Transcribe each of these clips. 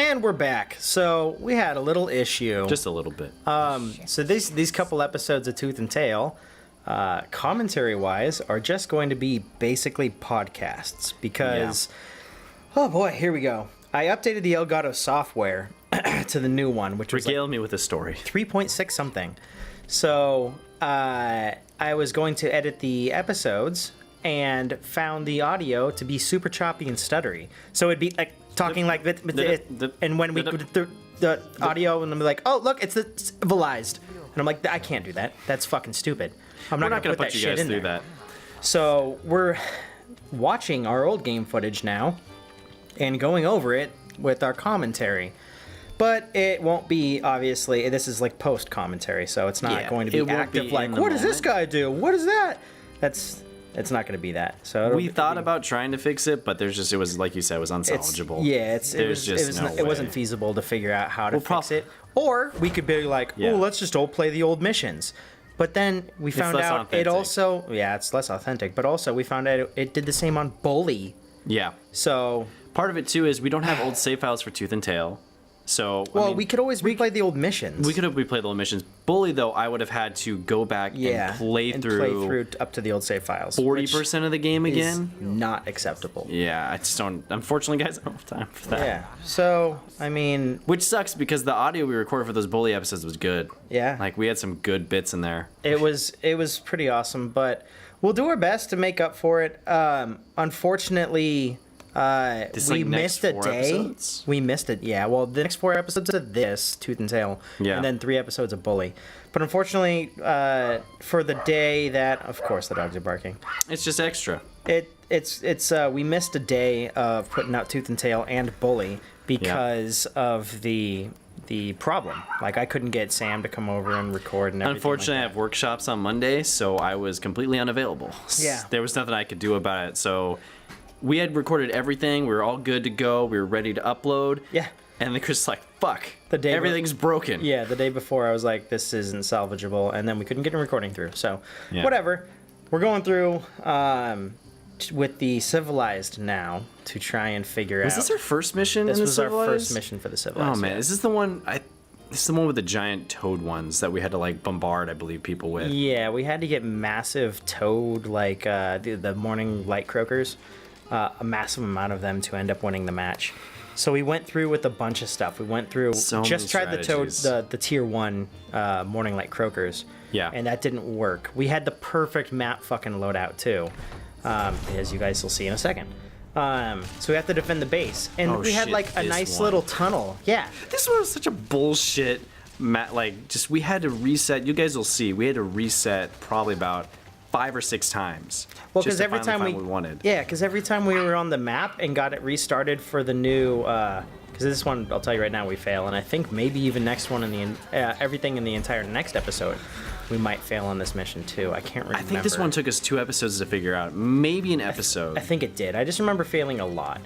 And we're back. So we had a little issue. Just a little bit. So these couple episodes of Tooth and Tail, commentary-wise, are just going to be basically podcasts because, oh boy, here we go. I updated the Elgato software to the new one, which was Regale me with a story. 3.6 something. So I was going to edit the episodes and found the audio to be super choppy and stuttery. So it'd be like talking like that, and when we the audio, and I'm like, oh look, it's the civilized, and I'm like, I can't do that. That's fucking stupid. I'm not gonna put that shit in there. That. So we're watching our old game footage now and going over it with our commentary. But it won't be, obviously, this is like post commentary, so it's not going to be active like, what does this guy do? What is that? It's not going to be that. So we thought about trying to fix it, but it was like you said, it was unsalvageable. It wasn't feasible to figure out how to fix it. Or we could be like, oh, let's just all play the old missions. But then we found out authentic. It also, it's less authentic, but also we found out it did the same on Bully. Yeah. So part of it too is we don't have old save files for Tooth and Tail. So we could always replay the old missions. We could have replayed the old missions. Bully, though, I would have had to go back and play through up to the old save files. 40% of the game again. Not acceptable. Yeah, I just don't. Unfortunately, guys, I don't have time for that. Yeah. So I mean, which sucks because the audio we recorded for those Bully episodes was good. Yeah. Like we had some good bits in there. It was pretty awesome, but we'll do our best to make up for it. Unfortunately. We missed a day. Episodes? We missed it. Yeah. Well, the next 4 episodes of this Tooth and Tail, and then 3 episodes of Bully. But unfortunately, for the day that, of course, the dogs are barking. It's just extra. It's we missed a day of putting out Tooth and Tail and Bully because of the problem. Like I couldn't get Sam to come over and record and everything. Unfortunately, like I have workshops on Monday, so I was completely unavailable. Yeah. There was nothing I could do about it. So. We had recorded everything. We were all good to go. We were ready to upload. Yeah. And then Chris was like, fuck. Everything's broken. Yeah, the day before I was like, this isn't salvageable. And then we couldn't get a recording through. So, whatever. We're going through with the Civilized now to try and figure out. Was this our first mission This in the was Civilized? Our first mission for the Civilized. Oh, man. Is this the one... This is the one with the giant toad ones that we had to, like, bombard, I believe, people with. Yeah, we had to get massive toad, like, the morning light croakers. A massive amount of them to end up winning the match. So we went through with a bunch of stuff. We went through, just tried the tier 1 morning light croakers. Yeah. And that didn't work. We had the perfect map fucking loadout too, as you guys will see in a second. So we have to defend the base, and we had like a nice little tunnel. Yeah. This was such a bullshit map. Like, we had to reset. You guys will see. We had to reset probably about 5 or 6 times. Well, because every time we wanted. Yeah, because every time we were on the map and got it restarted for the new, because this one, I'll tell you right now, we fail, and I think maybe even next one in the everything in the entire next episode, we might fail on this mission too. I can't remember. I think this one took us 2 episodes to figure out, maybe an episode. I think it did. I just remember failing a lot.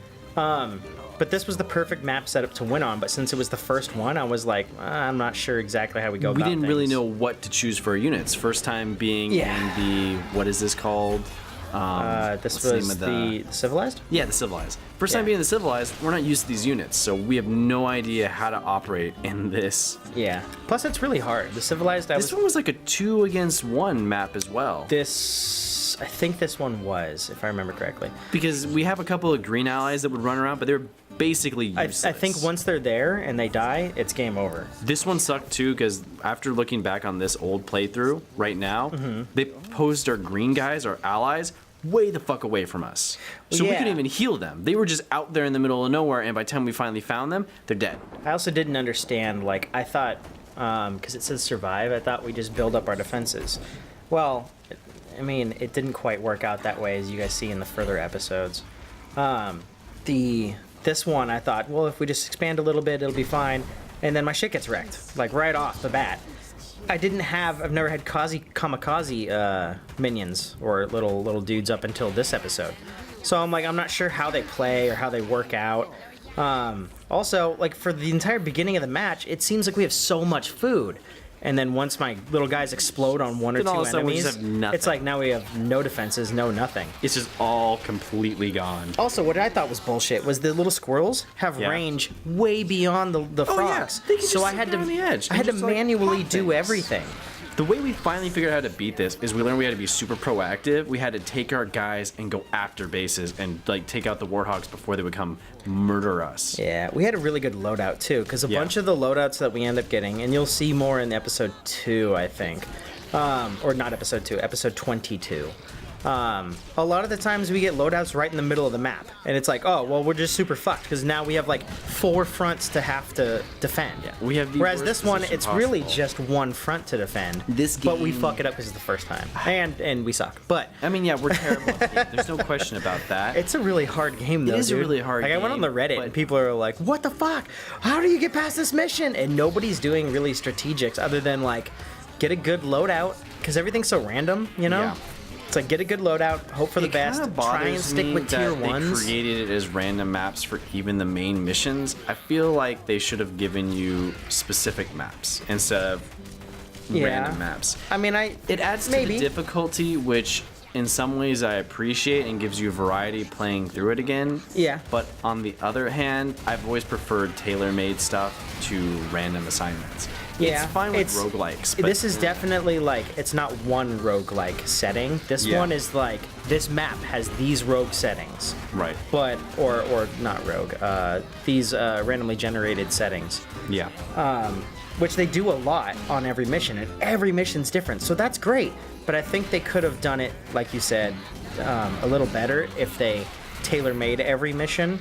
But this was the perfect map setup to win on, but since it was the first one, I was like, I'm not sure exactly how we go about things. We didn't really know what to choose for our units. First time being in the, what is this called? This was the Civilized? Yeah, the Civilized. First time being the Civilized, we're not used to these units, so we have no idea how to operate in this. Yeah. Plus, it's really hard. The Civilized, this one was like a 2 against 1 map as well. I think this one was, if I remember correctly. Because we have a couple of green allies that would run around, but they're basically useless. I think once they're there and they die, it's game over. This one sucked too, because after looking back on this old playthrough right now, they posed our green guys, our allies, way the fuck away from us. So we couldn't even heal them. They were just out there in the middle of nowhere, and by the time we finally found them, they're dead. I also didn't understand, like, I thought, because it says survive, I thought we just build up our defenses. Well, I mean, it didn't quite work out that way, as you guys see in the further episodes. This one, I thought, well, if we just expand a little bit, it'll be fine. And then my shit gets wrecked, like right off the bat. I've never had kamikaze minions or little dudes up until this episode. So I'm like, I'm not sure how they play or how they work out. Also, like for the entire beginning of the match, it seems like we have so much food. And then once my little guys explode on one or Then two all of a sudden we enemies, just have nothing. it's like now we have no defenses, no nothing. It's just all completely gone. Also, what I thought was bullshit was the little squirrels have Yeah. range way beyond the Oh, yeah. frogs. They can So just I sit had there to on the edge I had and to just, like, manually pop do things. everything. The way we finally figured out how to beat this is we learned we had to be super proactive. We had to take our guys and go after bases and like take out the warthogs before they would come murder us. Yeah, we had a really good loadout too, because a Yeah. bunch of the loadouts that we end up getting, and you'll see more in episode 2, I think, or not episode 2, episode 22. A lot of the times we get loadouts right in the middle of the map, and it's like, oh, well, we're just super fucked because now we have like 4 fronts to have to defend. Yeah, we have the Whereas worst this one, position it's really possible. just one front to defend. This but we game- fuck it up because it's the first time, and we suck. But I mean, yeah, we're terrible at the game. There's no question about that. it's a really hard game, though. is a dude. really hard Like I went on the game, Reddit but- and people are like, "What the fuck? How do you get past this mission?" And nobody's doing really strategics other than like get a good loadout because everything's so random, you know. Yeah. It's like get a good loadout, hope for the It best, kinda try and bothers stick me with tier that ones. They created it as random maps for even the main missions. I feel like they should have given you specific maps instead of random maps. I mean, It adds to maybe. the difficulty, which in some ways I appreciate and gives you variety playing through it again. Yeah. But on the other hand, I've always preferred tailor-made stuff to random assignments. Yeah, It's fine with roguelikes, but this is definitely like it's not one roguelike setting. This Yeah. one is like this map has these rogue settings. right. But or not rogue. These randomly generated settings. Yeah. Which they do a lot on every mission, and every mission's different, so that's great. But I think they could have done it, like you said, a little better if they tailor-made every mission.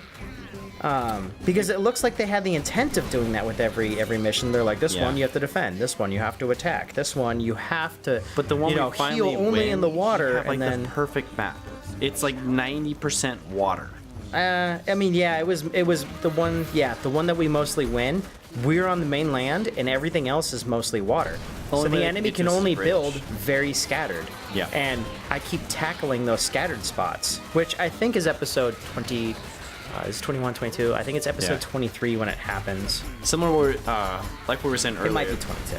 Because it looks like they had the intent of doing that with every mission. They're like, this Yeah. one you have to defend, this one you have to attack, this one you have to, But the one you know, we finally heal only win, in the water, you have, like, and then the perfect map. It's like 90% water. I mean, yeah, it was the one, the one that we mostly win. We're on the main land, and everything else is mostly water. Only So way the to enemy get can to is only bridge. build very scattered. Yeah. And I keep tackling those scattered spots, which I think is episode 20. Is 21, 22? I think it's episode Yeah. 23 when it happens. Similar, like what we were saying earlier. It might be 22.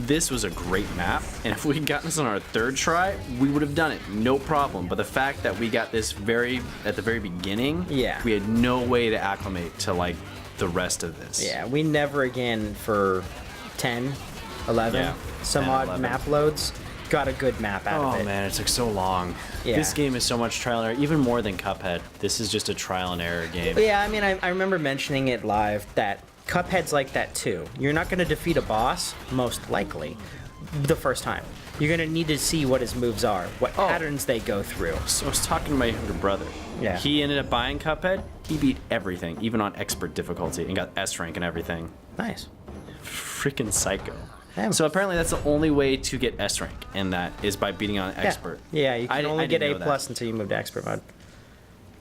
This was a great map, and if we had gotten this on our 3rd try, we would have done it, no problem. But the fact that we got this at the very beginning, Yeah. we had no way to acclimate to like the rest of this. Yeah, we never again for 10, 11, Yeah, some 10, odd 11. map loads, got a good map out of Oh it. man, it took so long. Yeah. This game is so much trial and error, even more than Cuphead. This is just a trial and error game. Yeah, I mean, I remember mentioning it live that Cuphead's like that too. You're not going to defeat a boss, most likely, the first time. You're going to need to see what his moves are, what patterns they go through. So I was talking to my younger brother. Yeah. He ended up buying Cuphead. He beat everything, even on expert difficulty, and got S rank and everything. Nice. Freaking psycho. Damn. So apparently that's the only way to get S rank, and that is by beating on expert. Yeah, you can only get didn't A know plus that. until you move to expert mode.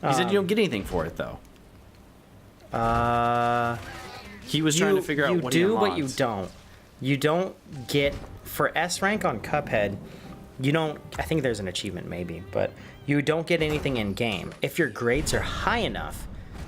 He said you don't get anything for it though. He was trying to figure out what he You do, but you unlocked. don't. You don't get for S rank on Cuphead. You don't. I think there's an achievement maybe, but you don't get anything in game. If your grades are high enough,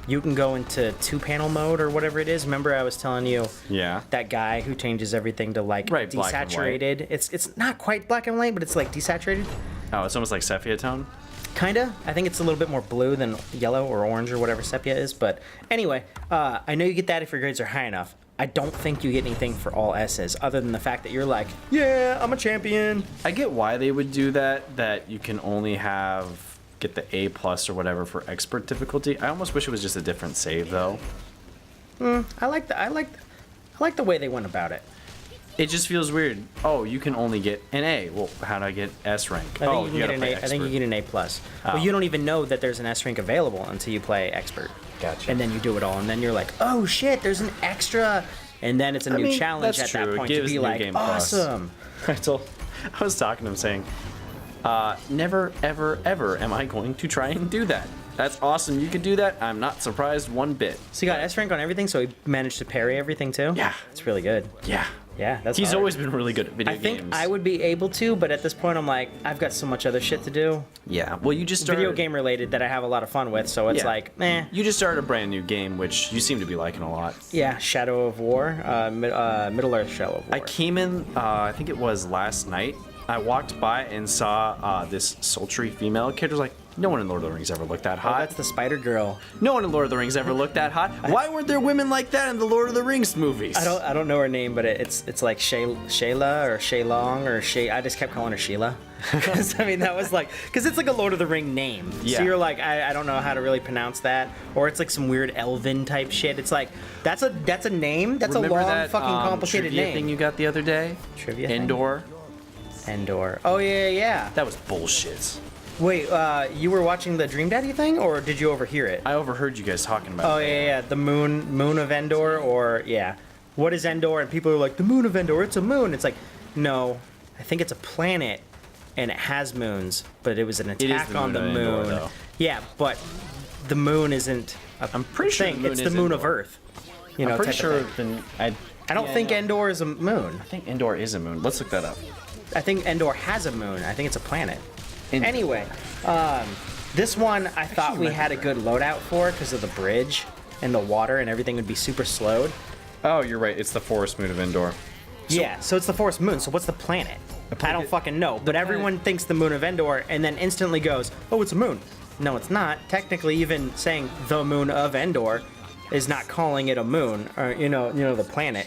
you can go into 2-panel mode or whatever it is. Remember, I was telling you. Yeah. That guy who changes everything to like Right, black and white. desaturated. It's not quite black and white, but it's like desaturated. Oh, it's almost like sepia tone. Kinda. I think it's a little bit more blue than yellow or orange or whatever sepia is. But anyway, I know you get that if your grades are high enough. I don't think you get anything for all S's other than the fact that you're like, yeah, I'm a champion. I get why they would do that. That you can only get the A plus or whatever for expert difficulty. I almost wish it was just a different save though. I like the way they went about it. It just feels weird. Oh, you can only get an A. Well, how do I get S rank? I think Oh, you can you get gotta an play A. I think you expert. get an A plus. Oh. Well, you don't even know that there's an S rank available until you play expert. Gotcha. And then you do it all, and then you're like, oh shit, there's an extra, and then it's a new challenge that's at that true. It point to gives be New like, Game Plus. awesome. I was talking to him saying, never, ever, ever am I going to try and do that. That's awesome. You could do that. I'm not surprised one bit. So you got S rank on everything, so he managed to parry everything too. Yeah. it's really good. Yeah. Yeah, that's He's hard. always been really good at video I games. think I would be able to, but at this point I'm like, I've got so much other shit to do. Yeah. Well, you just started... Video game related that I have a lot of fun with, so it's like, eh. You just started a brand new game, which you seem to be liking a lot. Yeah, Shadow of War, Middle-earth Shadow of War. I came in, I think it was last night. I walked by and saw this sultry female character. Like, no one in Lord of the Rings ever looked that hot. Oh, that's the Spider Girl. No one in Lord of the Rings ever looked that hot. Why weren't there women like that in the Lord of the Rings movies? I don't know her name, but it's like Shayla or Shaylong or Shay. I just kept calling her Sheila. Because I mean that was like, because it's like a Lord of the Ring name. Yeah. So you're like, I don't know how to really pronounce that, or it's like some weird Elven type shit. It's like that's a name. That's Remember a long that, fucking complicated trivia name. thing you got the other day? Trivia thing? Endor. Oh yeah. That was bullshit. Wait, you were watching the Dream Daddy thing, or did you overhear it? I overheard you guys talking about it. Oh yeah, the moon of Endor, or yeah. What is Endor? And people are like, the moon of Endor, it's a moon. It's like, no, I think it's a planet, and it has moons, but it was an attack on the moon. Endor, yeah, but the moon isn't a I'm pretty sure thing. the moon It's is the moon of Endor. Earth. You know, I'm pretty type of sure thing. I don't think Endor is a moon. I think Endor is a moon. Let's look that up. I think Endor has a moon. I think it's a planet. Endor. Anyway, this one I thought we had a good loadout for because of the bridge and the water and everything would be super slowed. Oh, you're right. It's the forest moon of Endor. Yeah, so it's the forest moon. So what's the planet? I don't fucking know. But everyone thinks the moon of Endor and then instantly goes, oh, it's a moon. No, it's not. Technically, even saying the moon of Endor is not calling it a moon, or you know the planet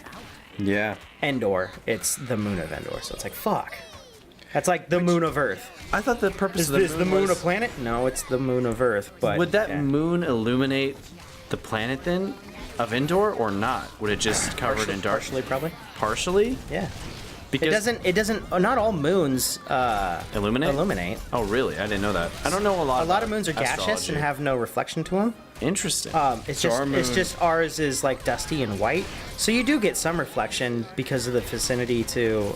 Yeah. Endor. It's the moon of Endor. So it's like fuck. That's like the moon of Earth. I thought the purpose Is of the moon a planet? No, it's the moon of Earth. But Would that yeah. moon illuminate the planet then of Endor or not? Would it just cover it in dark? Partially, probably. Partially? Yeah. Because It doesn't. Not all moons illuminate. Oh, really? I didn't know that. I don't know a lot. A lot of moons are gaseous and have no reflection to them. Interesting. It's So just our moon- it's just ours is like dusty and white, so you do get some reflection because of the vicinity to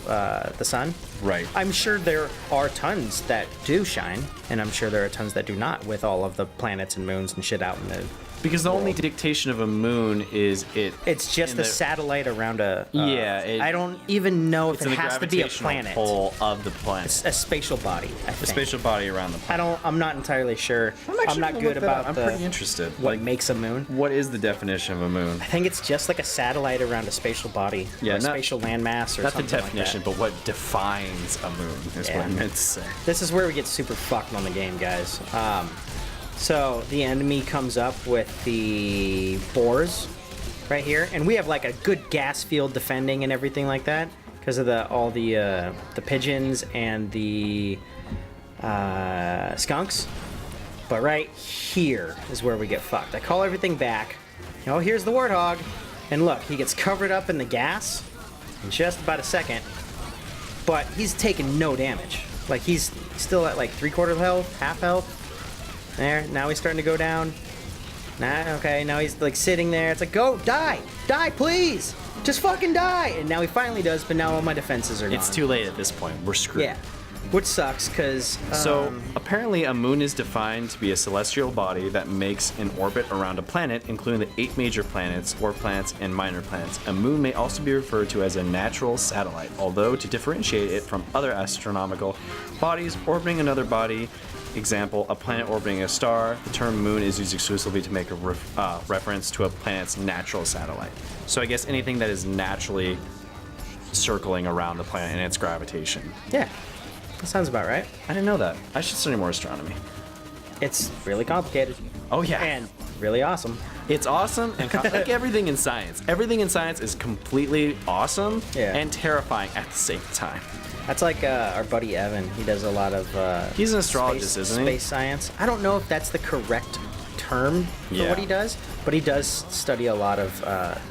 the sun. Right. I'm sure there are tons that do shine, and I'm sure there are tons that do not, with all of the planets and moons and shit out in the. Because the only dictation of a moon is it. It's just in a satellite around a. I don't even know if It's it in the has to be a gravitational planet. pull of the planet. A spatial body. I The think. spatial body around the planet. I'm not entirely sure. I'm not good about I'm pretty interested. what makes a moon. What is the definition of a moon? I think it's just like a satellite around a spatial body, Yeah, or a not- spatial landmass, or Not the something definition, like but what defines a moon is Yeah. what I meant to say. that. This is where we get super fucked on the game, guys. So the enemy comes up with the Boars right here, and we have like a good gas field defending and everything like that because of all the pigeons and the skunks. But right here is where we get fucked. I call everything back. Oh, here's the warthog, and look, he gets covered up in the gas in just about a second, but he's taking no damage. Like he's still at like 3/4 health, half health. There, now he's starting to go down. Okay, now he's like sitting there. It's like, go, die, please, just fucking die. And now he finally does, but now all my defenses are gone. It's too late at this point. We're screwed. Yeah, which sucks because. So apparently a moon is defined to be a celestial body that makes an orbit around a planet, including the 8 major planets, dwarf planets, and minor planets. A moon may also be referred to as a natural satellite, although to differentiate it from other astronomical bodies orbiting another body, example, a planet orbiting a star, the term moon is used exclusively to make a reference to a planet's natural satellite. So I guess anything that is naturally circling around the planet and its gravitation. Yeah, that sounds about right. I didn't know that. I should study more astronomy. It's really complicated. Oh yeah. And really awesome. It's awesome, and like everything in science. Everything in science is completely awesome and terrifying at the same time. That's like our buddy Evan. He does a lot of. He's an astrologist, isn't he? Space science. I don't know if that's the correct term for what he does, but he does study a lot of.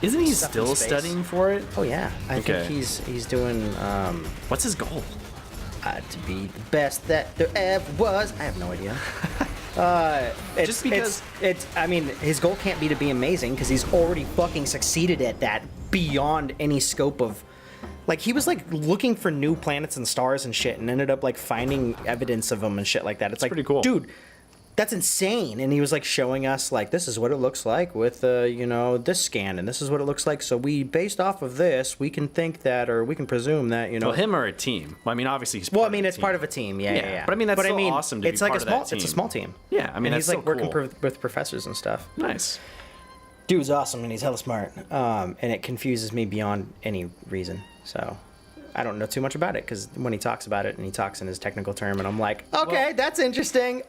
Isn't he stuff in still space. studying for it? Oh yeah, I think he's doing. What's his goal? To be the best that there ever was. I have no idea. Just because I mean, his goal can't be to be amazing because he's already fucking succeeded at that beyond any scope of. Like, he was, like, looking for new planets and stars and shit and ended up, like, finding evidence of them and shit like that. It's like, pretty cool. Dude, that's insane. And he was like showing us like, this is what it looks like with, this scan, and this is what it looks like. So based off of this, we can think that, or we can presume that, Well, him or a team. Well, I mean, obviously he's it's part of a team. Yeah. But I mean, that's still awesome to be part of that team. It's a small team. Yeah, I mean, and that's he's like so working cool. with professors and stuff. Nice. Dude's awesome, and he's hella smart. And it confuses me beyond any reason. So I don't know too much about it, because when he talks about it, and he talks in his technical term, and I'm like, okay, that's interesting.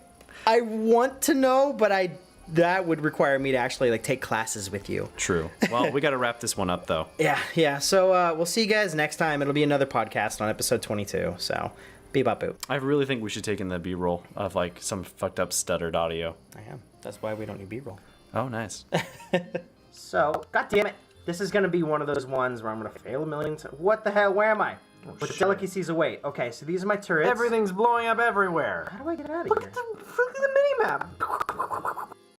I want to know, but that would require me to actually like take classes with you. True. Well, we got to wrap this one up, though. Yeah. So we'll see you guys next time. It'll be another podcast on episode 22. So bebop boop. I really think we should take in the B-roll of like some fucked up stuttered audio. I am. That's why we don't need B-roll. Oh, nice. So, god damn it. This is going to be one of those ones where I'm going to fail a million times. What the hell? Where am I? With delicacies await. Okay, so these are my turrets. Everything's blowing up everywhere. How do I get out of here? Look at the mini map.